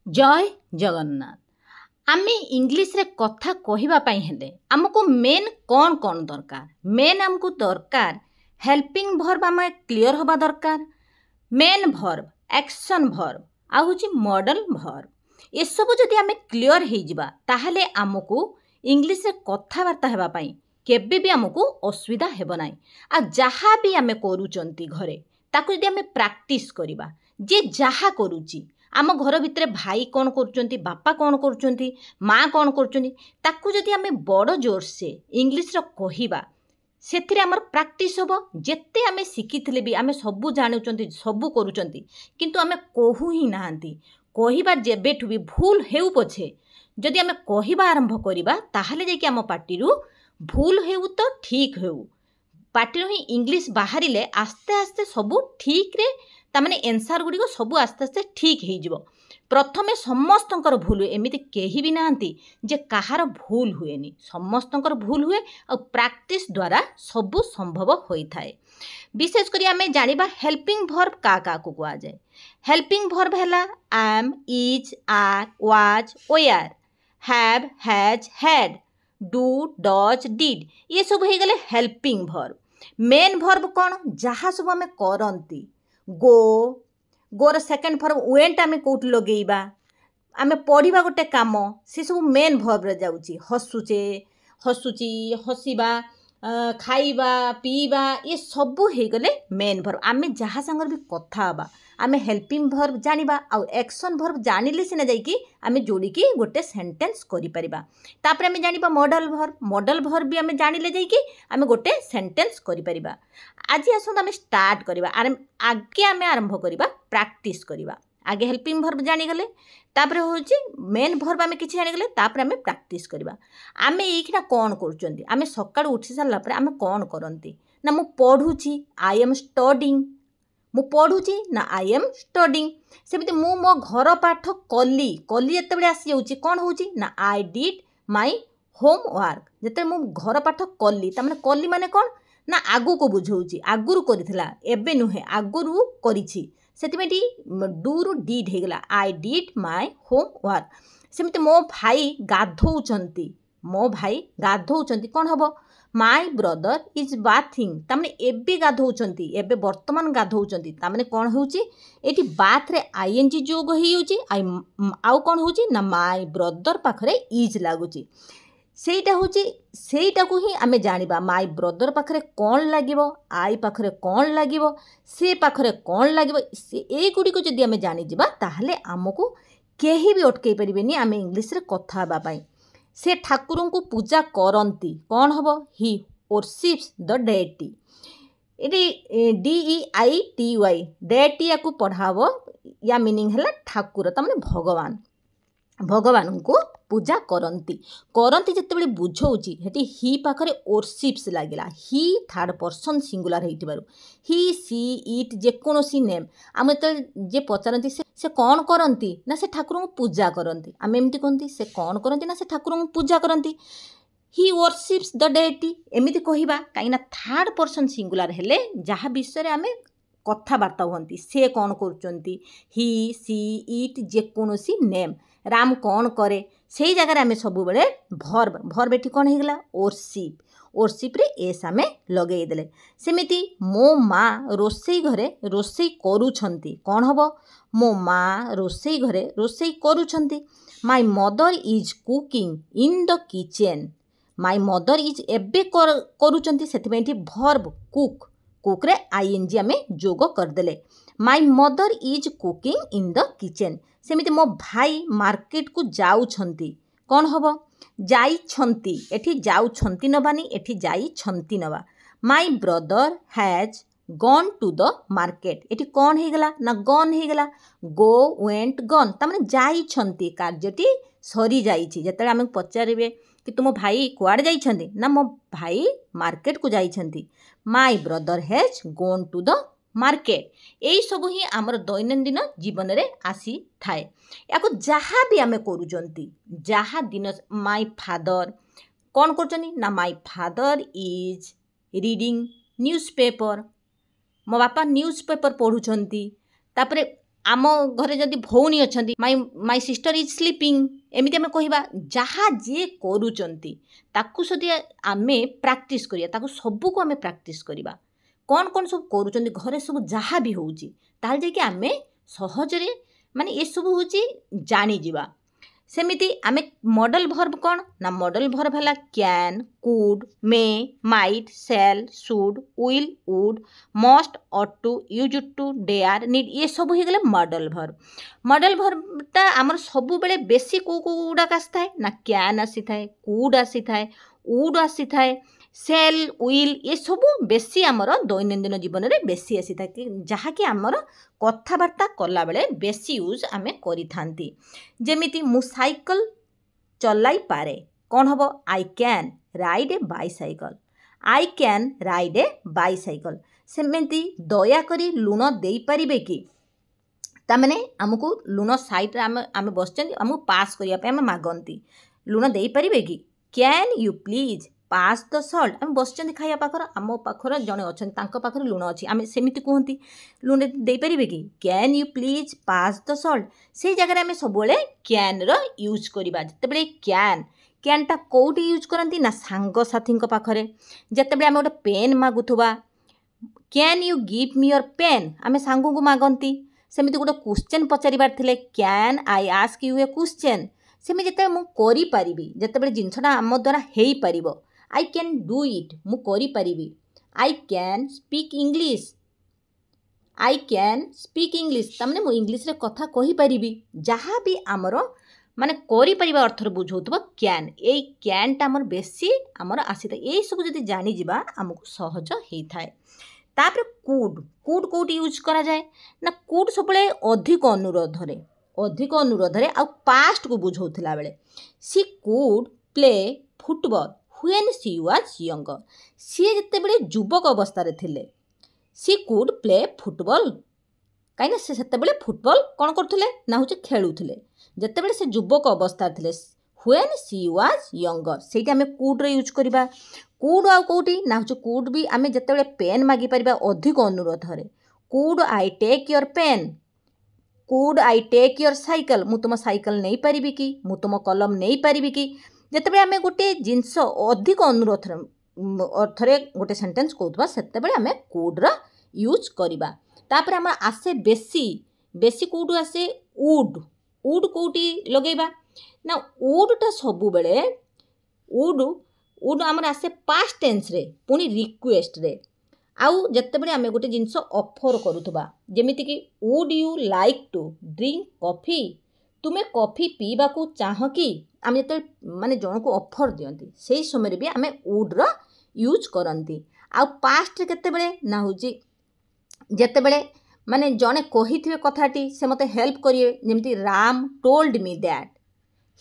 जय जगन्नाथ। आमे इंग्लिश रे कथा कहिबा पई हेले हमको मेन कौन कौन दरकार। मेन हमको दरकार हेल्पिंग भर्ब आम क्लियर हवा दरकार, मेन भर्ब, एक्शन भर्ब आ होची मॉडल भर्ब। ये सब जदि आमे क्लियर हो जिबा ताहले हमको इंग्लिश रे कथबार्ता हेबा पई केबे भी हमको असुविधा हेब नाही। आ जहाँ भी आमे करूचंती घरे ताकू जदि आमे प्रैक्टिस करिबा, जे जहाँ करूची आम घर भितर भाई कौन करुँच, बापा कौन करुँच, माँ कौन करुँच, ताकू जदि आमे बड़ जोर से इंग्लिश कहवा से प्रैक्टिस हम। जिते आमे शिखी भी आमे सबू जानूँ सबू करुँच किंतु आमे कहू ही नाहंती। कहवा जेबेठू भी भूल हेउ पछे जदि आमे कहवा आरंभ करिबा ताहले जाके आम पाटिरू भूल हेउ तो ठीक हेउ, पाटिरू ही इंग्लिश बाहरिले आस्ते आस्ते सबू ठीक रे तामाने एनसार गुड़ी को सबू आस्ते आस्ते ठीक हो जिवो। प्रथमे समस्तंकर भूल हुए, एमिति केही भी नाहंती जे कहार भूल हुएनी, समस्तंकर भूल हुए और प्रैक्टिस द्वारा सबू संभव होई थाए। विशेष करी आमे जानिबा हेल्पिंग भर्ब का को कुआ जाए। हेल्पिंग भर्ब हैला am, is, are, was, were, have, has, had, do, does, did, ये सब हो गले हेल्पिंग भर्ब। मेन भर्ब कौन, जहाँ सब आमे करंती। गो, गोर सेकेंड भर्ब वेंट आमे कोउट लगेइबा, आमे पढ़िबा गोटे काम से सब मेन भर्ब रे जाउची। हसुचे, हसुची, हसीबा, खाइबा, पीबा, ये सबू हो गले मेन भर्ब। आमे जहाँ संगर भी कथा हबा आमे हेल्पिंग भर्ब जानिबा आउ एक्शन भर्ब जानिले सिना जाइकी आमे जोड़िकी गोटे सेंटेंस करि परिबा। तापर आमे जानिबा मॉडल भर्ब, मॉडल भर्ब भी आमे जानिले जाइकी आमे गोटे सेंटेंस करि परिबा। आज आसंत आमे स्टार्ट करिबा, आगे आमे आरंभ करिबा प्रैक्टिस करिबा। आगे हेल्पिंग भर्ब जानी गले, तापर होची मेन भर्ब आमे किछि जानी गले, तापर आमे प्रैक्टिस करिबा। आमे एखिना कोन करूचंती, आमे सकाळ उठी सारला पर आमे कोन करंती ना मु पढुची, आई एम स्टडिंग, मु पढुची ना आई एम स्टडिंग। सेमिति मु मो घर पाठ कली, कली एतेबेले आसी जाउची कोन होउची ना आई डिड माय होमवर्क। जते मु घर पाठ कली त माने कली माने कोन ना आगु को बुझाउची, आगुरु करिथिला एबे नुहे आगुरु करिछि, सेतिमेटी डू रु डिड हे गला आई डिड माय होमवर्क। सेमिति मो भाई गाधौचंती, मो भाई गाधौचंती कोन हबो माय ब्रदर इज बाथिंग, तामने एबे गाधौचंती, एबे वर्तमान गाधौचंती, तामने कोन होउची एटी बाथ रे आईएनजी जोग हे होउची, आउ कोन होउची ना माय ब्रदर पाखरे इज लागुची। सेटा होची सेटा को ही आमे जानिबा माय ब्रदर पाखरे कोन लागिबो, आई पाखरे कोन लागिबो, से पाखरे कोन लागिबो, से ए गुडी को जदी आमे जानि जिबा ताहले हमकु केही भी अटकै परिबेनी आमे इंग्लिश रे कथा हबा पई। से ठाकुर को पूजा करंती कौन हबो ही वर्शिप्स द डेटी, ये DEITY डेटी या को पढ़ाबो या मीनिंग है ठाकुर तमने भगवान, भगवान को पूजा करंती। करंती जते बुझौची हेटी ही पाखरे वर्शिप्स लागिला, ही थर्ड पर्सन सिंगुलर हेतिबारु ही सी इट जेकोनोसी नेम आम जे पचारती से कौन करंती ना से ठाकुर को पूजा करंती, आम एमती कहती से कौन करंती ना से ठाकुर को पूजा करंती। ही वर्शिप्स द डेटी एमती कहवा कहीं थर्ड पर्सन सिंगुलर हेले जहाँ विषय आम कथबार्ता हुंती, से कौन करुँच, ही सी इट जेकोनोसी नेम, राम कौन करे से जगह आम सब बेले भर्ब, भर्ब एटी कौन होगा वर्शिप, वर्शिप रे एस आमे लगेई देले। सेमिति मो माँ रोसई घरे रोसई करूछंती कौन हबो मो माँ रोसई घरे रोसई करूछंती। My mother is cooking in the kitchen, my mother is एबे करूछंती सेथिबेंटी भर्ब कुक, कुक रे आईएनजी आमे जोग करदेले। My mother is cooking in the kitchen. सेमिति मो भाई मार्केट को जाउछंती कौन हबो जाई छंती, एठी जाउ छंती नबानी एठी जाई छंती नबा। My brother has gone to the market, एठी कौन हे गला ना गॉन हे गला, गो वेंट गॉन तामाने जाई छंती कार्यटी सरी जाईछि। जते आमे पचारिबे कि तुम भाई कुआडे जाई छंती ना मो भाई मार्केट को जाई छंती, my brother has gone to the market. यही सब ही आमर दैनंदिन जीवन रे आसी थाए। याको जहाँ भी आमे करूचंती जहाँ दिन माय फादर कौन करचंती ना my father is reading newspaper, मो बापा न्यूज़पेपर पढ़ुचंती। तापरे आम घरे जदि भौणी अच्छा माई माई सिस्टर इज स्लीपिंग एमती आम कह जहाँ जी करुँच ताकू जदि आम प्राक्टिस करिया सबू को आम प्राक्टिस करवा कौन कौन सब करुँच घरे सब जहाँ भी होची ताल जाकि आम सहजरे माने ये सब हूँ जानीजा सेमिति आमे मॉडल वर्ब कौन ना मॉडल वर्ब है can could may might shall should will would must ought to used to dare need ये सब हो गले मॉडल वर्बटा आमर सब बेले बेसी को गुड़ाक आसी थाए ना कैन आसी थाए कुड आसी थाए वुड आसी थाए सेल विल ये सब बेसी आमर दैनंदिन जीवन में बेसी आसी थाए जहाँकि आमर कथबार्ता कला बेले बेसी यूज आमे करि थांती जेमिति मु साइकल चलाई पारे कौन हम I can ride a bicycle I can ride a bicycle सेमिति दयाकरी लुण दे पारिबे कि तामाने आमको लुण साइड आम बस आमको पास करने मागती लुण दे पारिबे कि can you please pass the Salt आम बस खाया पाखर आम पाखर जड़े अच्छा पाखर लुण अच्छी आम सेमती कहती लुण दे पारिबे कि can you please pass the Salt से जगह आम सब कैन यूज करवा जितेबाला कैनटा कौटी यूज करती ना सांगसाथी पाखरे जितेबाला आम गोटे पेन मागुवा can you give me your pen आम सांग को मागती सेमती गोटे क्वेश्चन पचारिबार थिले can I ask you a question सेमि जिते मुझे जितेबाला जिनसटा आम द्वारा हो पार आई कैन डू इट मु करि परिबी I can speak English I can speak English तमने मु इंग्लिश रे कथा कहि परिबी जहाँ भी आमर माने करि परिबा अर्थ बुझौतबो कैन ए कैनटा आमर बेसी आमर आसी था ए सब जदि जानि जिबा हमको सहज हेई थाए तापर कुड कुड कोटी यूज करा जाए ना कुड सबले अधिक अनुरोधरे आ पास्ट को बुझौथिला बेले she could play football when she was younger सी जितेबाला युवक अवस्था थिले सी कुड प्ले फुटबॉल कहीं से सेतेबाला फुटबॉल कौन करथुले ना होचे खेलुथुले जितेबाला से युवक अवस्था थिले व्हेन सी वाज यंगर सेटा हमें कुड रे यूज करबा कुड आ कोटी ना होचे कुड भी आमे जितेबाला पेन मागी परिबा अधिक अनुरोध रे could I take your pen could I take your cycle मु तुम साइकल नहीं पारिबी कि मु तुम कलम नहीं पारिबी कि जितेबाला आमे गोटे जिनस अधिक अनुरोध अर्थरे गोटे सेंटेंस कहूबा सेतेबाला आमे कुड रा यूज करबा तापर आम आसे बेसी बेसी कौटू आसे वुड वुड कौटी लगेबा ना वुडटा सबु बेले वुड वुड आमर आसे पास्ट टेंस रे पुनी रिक्वेस्ट रे आउ जितेबाला आमे गोटे जिनस ऑफर करूथबा जेमिति कि would you like to drink coffee तुम्हें कॉफी पीवा को चाह कि आम जो माने जन को ऑफर दियंती से समय भी आमे वुड रा यूज करती आ पास्ट केतेबेले ना होची जेतेबेले माने जने कहिथिबे कथाटी से मते हेल्प करिवे जेमती Ram told me that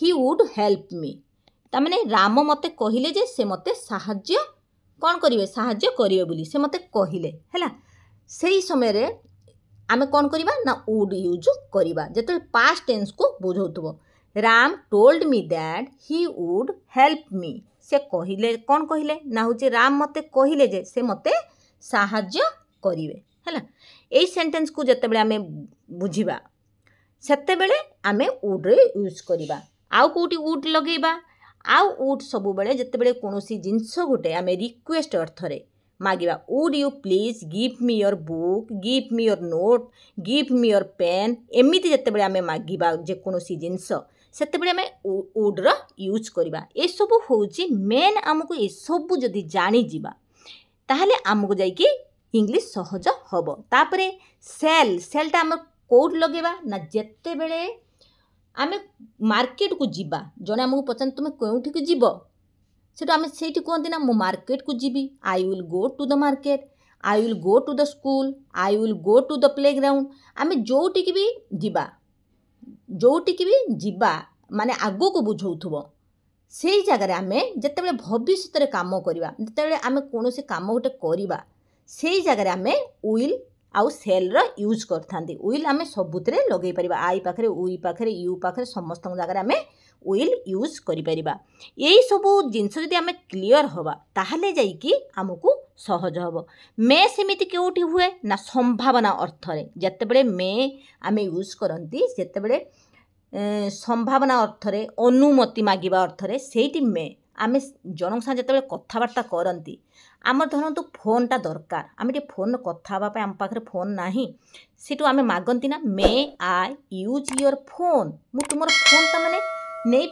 he would help me ता माने राम मते कहिले जे से मते साहाय्य कौन करिवे साहाय्य करिवे बोली से मते कहिले हैला सेही समय रे आमे कौन करिबा ना वुड यूज करिबा जेते पास्ट टेंस को बुझौतबो Ram told me that he would help me से कहिले कौन कहिले ना होचे राम मते कहिले जे से मते साहाय्य करिवे हैला एई सेंटेंस को जेतेबेले आमे बुझिबा सेतेबेले आमे वुड रे यूज करिबा आउ कोटी वुड लगेबा आउ वुड सबु बेले जेतेबेले कोनोसी जिंस गोटे आमे रिक्वेस्ट अर्थ रे मागिबा would you please give me your book give me your note give me your pen एमिति जेतेबेले आमे मागिबा जे कोनोसी जिंस सेतेबेले आमे वुड रा यूज करिबा ए सबु होउची मेन हमको ए सबु जदी जानि जिबा ताहले हमको जाई कि इंग्लिश सहज हम तापरे सेल सेलटा आम कौट लगेबा ना जेतेबेले आमे मार्केट को जीबा जने आमको पचान तुम कौटी को जीव सेटा आमे सेठी कहती ना मु मार्केट को जीबी I will go to the market I will go to the school I will go to the playground आमे जोटिकी भी जीबा जोटिकी भी जीबा माने आगो को बुझौथुबो सेही जगह आमे जेतेबेले भविष्य काम करबा जेतेबेले आमे कोनोसी काम गोटे करबा सेही जगह आमे विल आउ सेल रा यूज करथांती विल आमे सबुतरे लगेई परिबा आई पाखरे वी पाखरे यू पाखरे समस्त जगह आमे विल यूज करि परिबा एई सबु जिंस जदि आमे क्लियर होबा ताहले जाई कि हमकु सहज हम मे सेमिति केउठी हुए ना संभावना अर्थ रे जेतेबेले मे आमे यूज करंती जेतेबेले संभावना अर्थ रे अनुमति मागिबा अर्थ रे सेठी मे आमे जनक सा जेतेबेले कथाबार्ता करंती आम धरतु फोनटा दरकार आमे टे फोन कथा हबा पे आम पाखरे फोन नाही सेटू आमे मागंती ना मे आई यूज योर फोन मु तुमर फोन ता माने नहीं